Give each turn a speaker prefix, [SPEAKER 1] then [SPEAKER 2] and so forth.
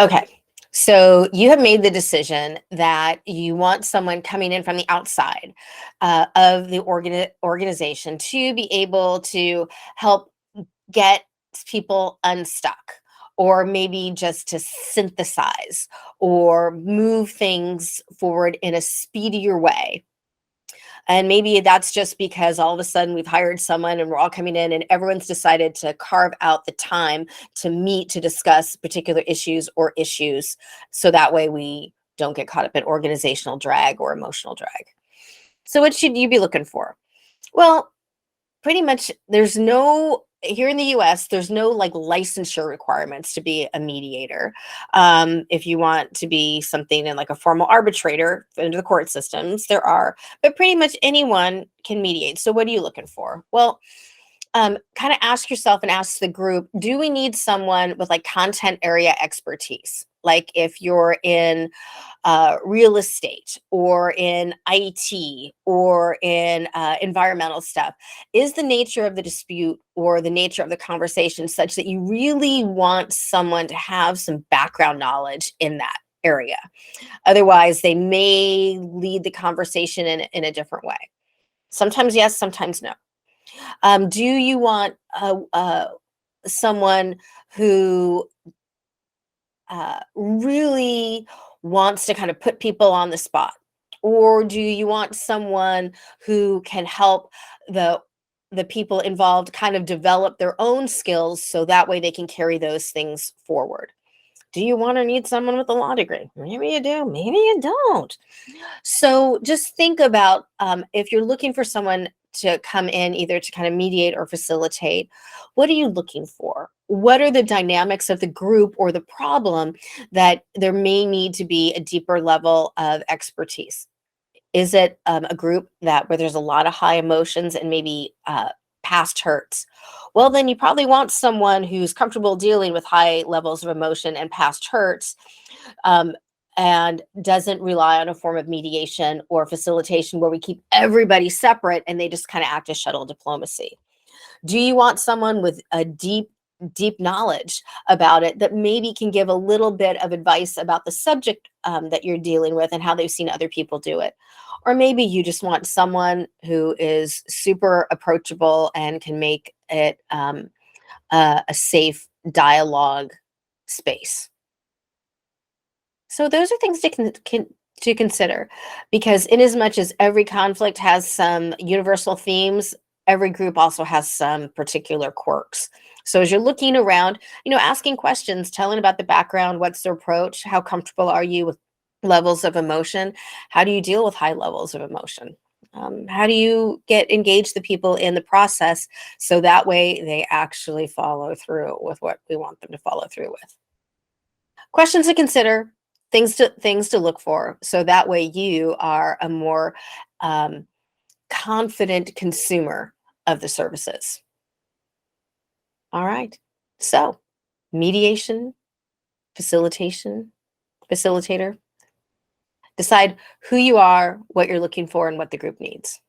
[SPEAKER 1] Okay. So you have made the decision that you want someone coming in from the outside of the organization to be able to help get people unstuck, or maybe just to synthesize or move things forward in a speedier way. And maybe that's just because all of a sudden we've hired someone and we're all coming in and everyone's decided to carve out the time to meet to discuss particular issues or issues. So that way we don't get caught up in organizational drag or emotional drag. So, what should you be looking for? Well, pretty much there's no here in the US, there's no like licensure requirements to be a mediator. If you want to be something in like a formal arbitrator under the court systems, there are, but pretty much anyone can mediate. So what are you looking for? Well, kind of ask yourself and ask the group, do we need someone with like content area expertise? Like if you're in real estate or in IT or in environmental stuff, is the nature of the dispute or the nature of the conversation such that you really want someone to have some background knowledge in that area? Otherwise, they may lead the conversation in a different way. Sometimes yes, sometimes no. Do you want someone who really wants to kind of put people on the spot? Or do you want someone who can help the people involved kind of develop their own skills so that way they can carry those things forward? Do you want to need someone with a law degree? Maybe you do, maybe you don't. So just think about if you're looking for someone to come in either to kind of mediate or facilitate, what are you looking for? What are the dynamics of the group or the problem that there may need to be a deeper level of expertise? Is it a group that where there's a lot of high emotions and maybe past hurts? Well, then you probably want someone who's comfortable dealing with high levels of emotion and past hurts, um, and doesn't rely on a form of mediation or facilitation where we keep everybody separate and they just kind of act as shuttle diplomacy. Do you want someone with a deep knowledge about it that maybe can give a little bit of advice about the subject that you're dealing with and how they've seen other people do it? Or maybe you just want someone who is super approachable and can make it a safe dialogue space. So those are things to consider, because in as much as every conflict has some universal themes, every group also has some particular quirks. So as you're looking around, asking questions, telling about the background, what's their approach, how comfortable are you with levels of emotion, how do you deal with high levels of emotion? How do you engage the people in the process so that way they actually follow through with what we want them to follow through with? Questions to consider, things to look for, so that way you are a more um, confident consumer of the services. All right. So, mediation, facilitation, facilitator. Decide who you are, what you're looking for, and what the group needs.